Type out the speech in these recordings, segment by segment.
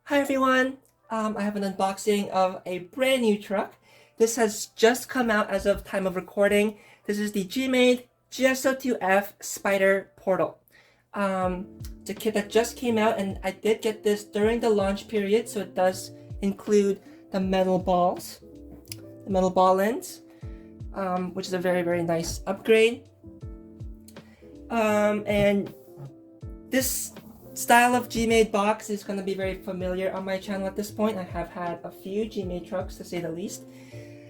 Hi everyone! I have an unboxing of a brand new truck. This has just come out as of time of recording. This is the GMade GS02F Spider Portal. It's a kit that just came out, and I did get this during the launch period, so it does include the metal balls, the metal ball ends, which is a very nice upgrade. And this style of GMade box is going to be very familiar on my channel at this point. I have had a few GMade trucks, to say the least.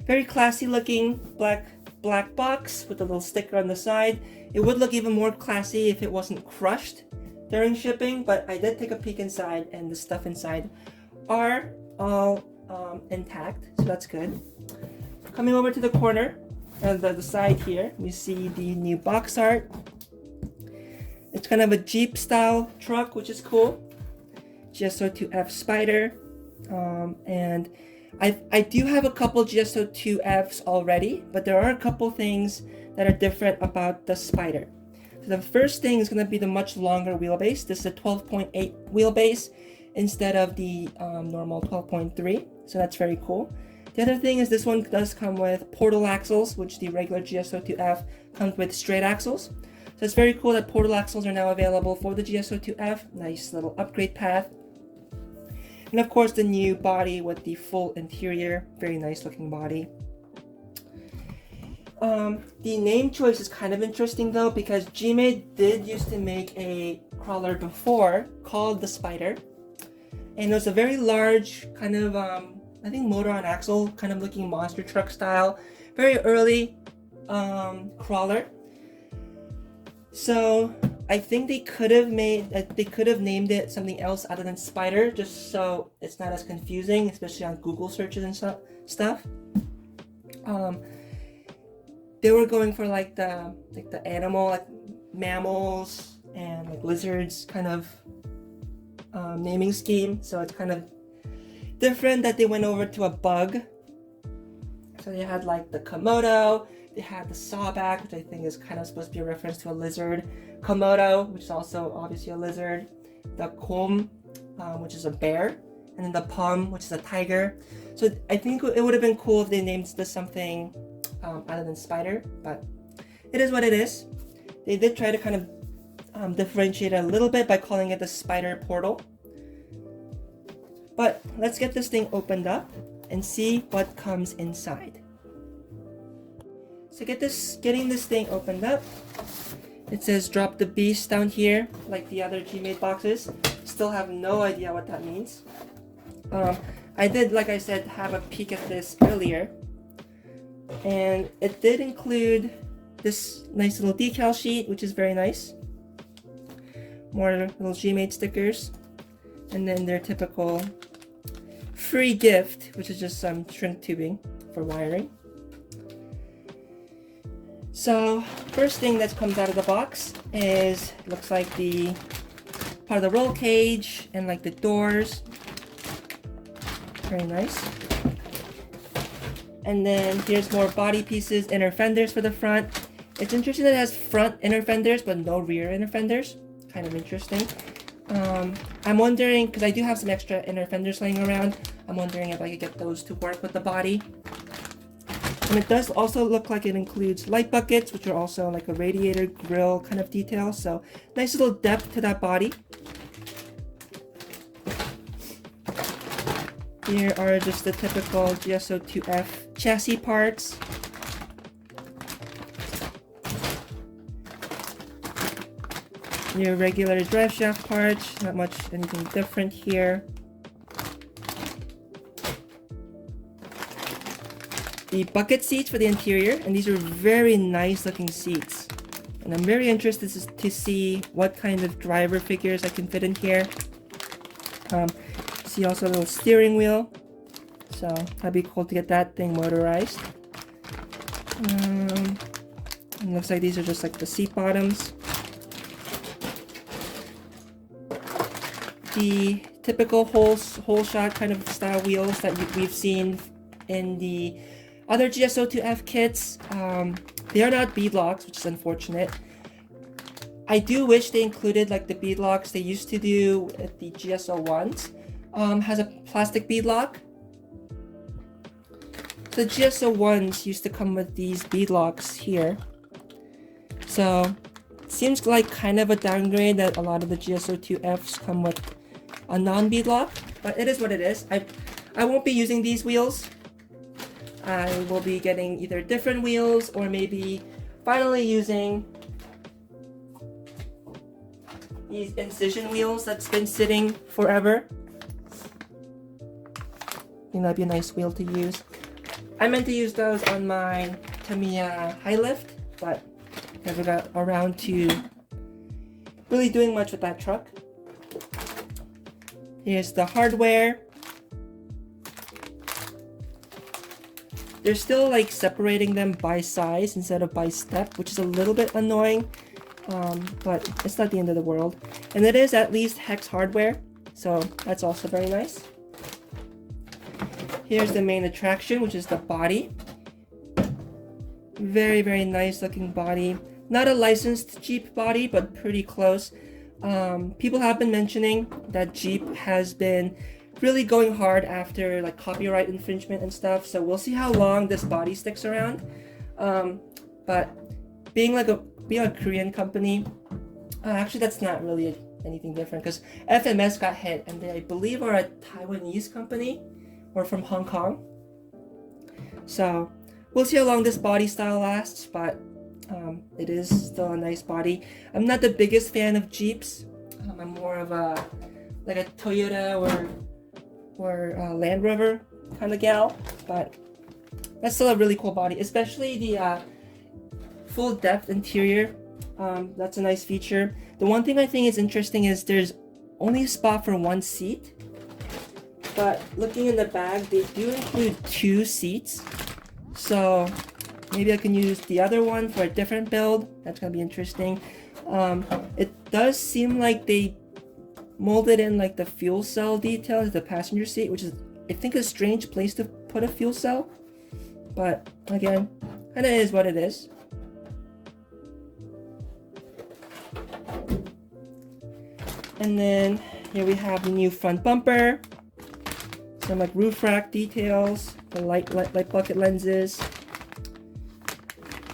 Very classy looking black box with a little sticker on the side. It would look even more classy if it wasn't crushed during shipping, but I did take a peek inside, and the stuff inside are all intact, so that's good. Coming over to the corner and the side here, we see the new box art. It's kind of a Jeep style truck, which is cool. GS02F Spider. And I do have a couple GS02Fs already, but there are a couple things that are different about the Spider. So the first thing is going to be the much longer wheelbase. This is a 12.8 wheelbase instead of the normal 12.3. So that's very cool. The other thing is this one does come with portal axles, which the regular GS02F comes with straight axles. So it's very cool that portal axles are now available for the GS02F. Nice little upgrade path. And of course the new body with the full interior. Very nice looking body. The name choice is kind of interesting though, because GMade did used to make a crawler before called the Spider. And it was a very large kind of, I think motor on axle kind of looking monster truck style. Very early crawler. So I think they could have named it something else other than Spider, just so it's not as confusing, especially on Google searches and stuff. They were going for like the animal, like mammals and like lizards kind of naming scheme. So it's kind of different that they went over to a bug. So they had like the Komodo. They had the sawback, which I think is kind of supposed to be a reference to a lizard. Komodo, which is also obviously a lizard. The Kom, which is a bear. And then the Pum, which is a tiger. So I think it would have been cool if they named this something other than Spider, but it is what it is. They did try to kind of differentiate it a little bit by calling it the Spider Portal. But let's get this thing opened up and see what comes inside. So getting this thing opened up, it says drop the beast down here, like the other GMade boxes. Still have no idea what that means. I did, like I said, have a peek at this earlier. And it did include this nice little decal sheet, which is very nice. More little GMade stickers. And then their typical free gift, which is just some shrink tubing for wiring. So first thing that comes out of the box is, looks like the part of the roll cage and like the doors. Very nice. And then here's more body pieces, inner fenders for the front. It's interesting that it has front inner fenders but no rear inner fenders. Kind of interesting. I'm wondering, because I do have some extra inner fenders laying around, I'm wondering if I could get those to work with the body. And it does also look like it includes light buckets, which are also like a radiator grill kind of detail. So nice little depth to that body. Here are just the typical GS02F chassis parts. Your regular drive shaft parts, not much anything different here. The bucket seats for the interior, and these are very nice looking seats. And I'm very interested to see what kind of driver figures I can fit in here. See also a little steering wheel, so that'd be cool to get that thing motorized. It looks like these are just like the seat bottoms. The typical whole shot kind of style wheels that we've seen in the other GS02F kits. They are not beadlocks, which is unfortunate. I do wish they included like the beadlocks they used to do at the GS01s, has a plastic bead lock. The GS01s used to come with these bead locks here. So it seems like kind of a downgrade that a lot of the GS02Fs come with a non-bead lock, but it is what it is. I won't be using these wheels. I will be getting either different wheels or maybe finally using these incision wheels that's been sitting forever. I think that'd be a nice wheel to use. I meant to use those on my Tamiya high lift, but never got around to really doing much with that truck. Here's the hardware. They're still like separating them by size instead of by step, which is a little bit annoying, but it's not the end of the world. And it is at least hex hardware, so that's also very nice. Here's the main attraction, which is the body. Very, very nice looking body. Not a licensed Jeep body, but pretty close. People have been mentioning that Jeep has been really going hard after like copyright infringement and stuff, so we'll see how long this body sticks around. But being a Korean company, actually that's not really anything different because FMS got hit and they, I believe, are a Taiwanese company or from Hong Kong. So we'll see how long this body style lasts, but it is still a nice body. I'm not the biggest fan of Jeeps. I'm more of a Toyota or Land Rover kind of gal, but that's still a really cool body, especially the full depth interior. That's a nice feature. The one thing I think is interesting is there's only a spot for one seat, but looking in the bag, they do include 2 seats. So maybe I can use the other one for a different build. That's gonna be interesting. It does seem like they molded in like the fuel cell detail as the passenger seat, which is, I think, a strange place to put a fuel cell. But again, kinda is what it is. And then here we have the new front bumper. Some like roof rack details, the light bucket lenses.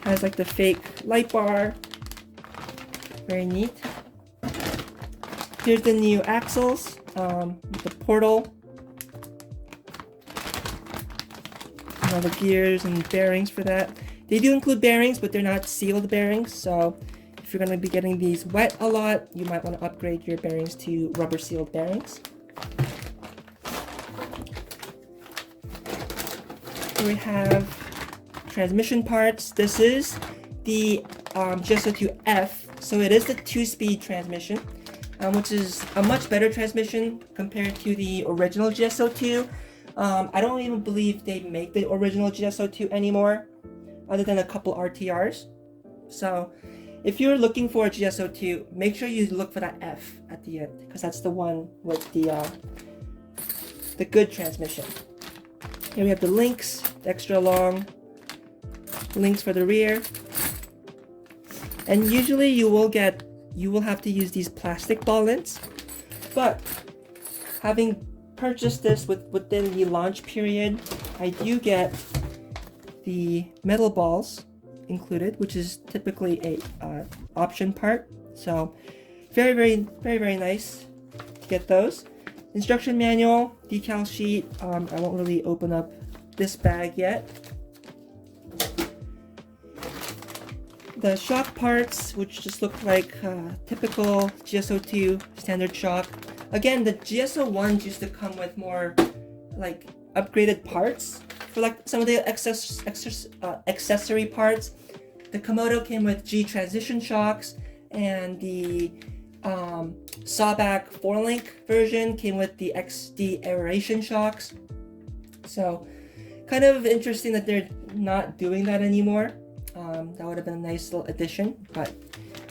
Has like the fake light bar. Very neat. Here's the new axles, the portal. All the gears and bearings for that. They do include bearings, but they're not sealed bearings, so if you're going to be getting these wet a lot, you might want to upgrade your bearings to rubber sealed bearings. Here we have transmission parts. This is the GS02F, so it is the 2-speed transmission, which is a much better transmission compared to the original GS02. I don't even believe they make the original GS02 anymore, other than a couple RTRs. So if you're looking for a GS02, make sure you look for that F at the end, because that's the one with the good transmission. Here we have the links, the extra long links for the rear. And usually you will have to use these plastic ball links, but having purchased this within the launch period, I do get the metal balls included, which is typically a option part. So very nice to get those. Instruction manual, decal sheet. I won't really open up this bag yet. The shock parts, which just look like typical GS02 standard shock. Again, the GS01s used to come with more like upgraded parts for like some of the accessory parts. The Komodo came with G transition shocks, and the Sawback 4-link version came with the XD aeration shocks. So kind of interesting that they're not doing that anymore. That would have been a nice little addition, but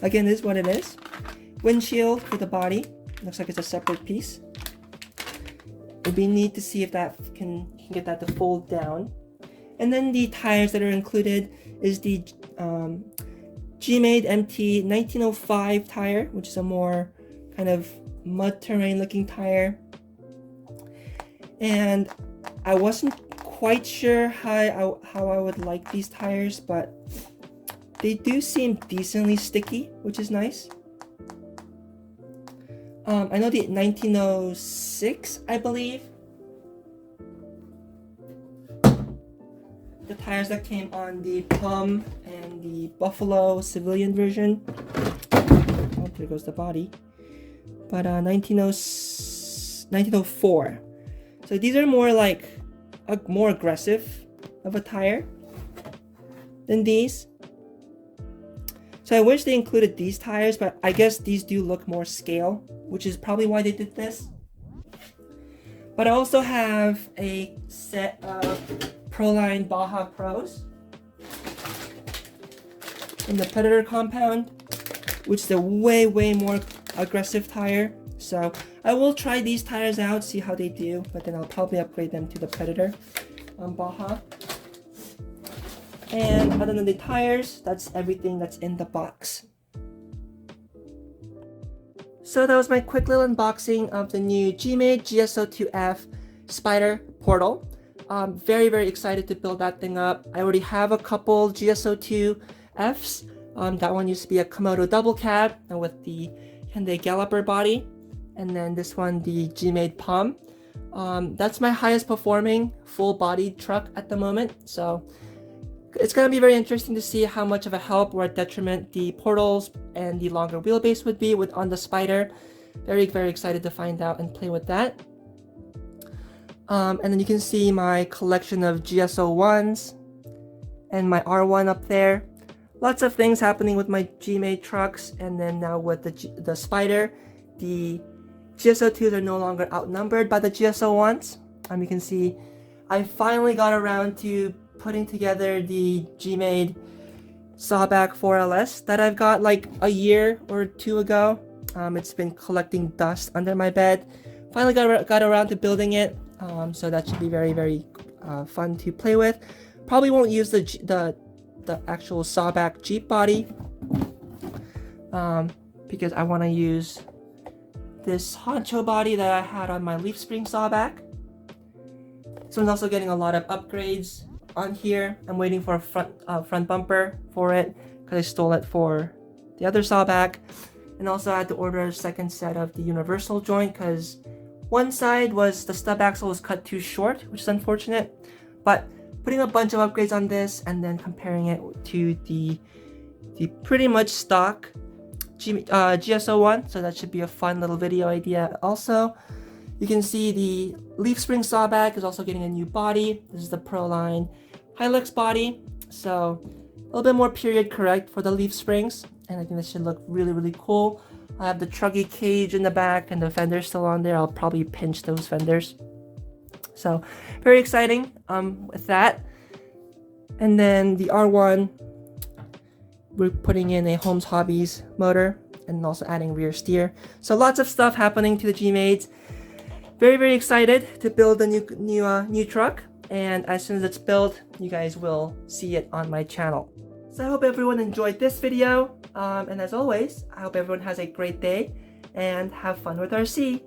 again, this is what it is. Windshield for the body. Looks like it's a separate piece. It'd be neat to see if that can get that to fold down. And then the tires that are included is the GMade MT 1905 tire, which is a more kind of mud terrain looking tire. and I wasn't quite sure how I would like these tires, but they do seem decently sticky, which is nice. I know the 1906, I believe, the tires that came on the Plum and the Buffalo civilian version. Oh, there goes the body. But 1904. So these are more like more aggressive of a tire than these. So I wish they included these tires, but I guess these do look more scale, which is probably why they did this. But I also have a set of Proline Baja Pros in the Predator compound, which is a way more aggressive tire. So I will try these tires out, see how they do, but then I'll probably upgrade them to the Predator Baja. And other than the tires, that's everything that's in the box. So that was my quick little unboxing of the new GMade GS02F Spider Portal. Very excited to build that thing up. I already have a couple GS02Fs. That one used to be a Komodo double cab and with the Hyundai Galloper body. And then this one, the GMade Palm. That's my highest performing full body truck at the moment. So it's going to be very interesting to see how much of a help or a detriment the portals and the longer wheelbase would be on the Spider. Very excited to find out and play with that. And then you can see my collection of GS01s and my R1 up there. Lots of things happening with my GMade trucks, and then now with the Spider, the GS02s are no longer outnumbered by the GS01s. You can see I finally got around to putting together the GMade Sawback 4LS that I've got like a year or two ago. It's been collecting dust under my bed. Finally got around to building it, so that should be very fun to play with. Probably won't use the actual Sawback Jeep body because I want to use this Honcho body that I had on my leaf spring Sawback. So I'm also getting a lot of upgrades on here. I'm waiting for a front bumper for it because I stole it for the other Sawback, and also I had to order a second set of the universal joint because one side was the stub axle was cut too short, which is unfortunate. But putting a bunch of upgrades on this and then comparing it to the pretty much stock GS01, so that should be a fun little video idea. Also, you can see the leaf spring Sawback is also getting a new body. This is the Proline Hilux body, so a little bit more period correct for the leaf springs, and I think this should look really cool. I have the truggy cage in the back and the fenders still on there. I'll probably pinch those fenders. So very exciting with that. And then the R1, we're putting in a Holmes Hobbies motor and also adding rear steer. So lots of stuff happening to the G-Mades. Very excited to build a new truck, and as soon as it's built, you guys will see it on my channel. So I hope everyone enjoyed this video, and as always, I hope everyone has a great day and have fun with RC.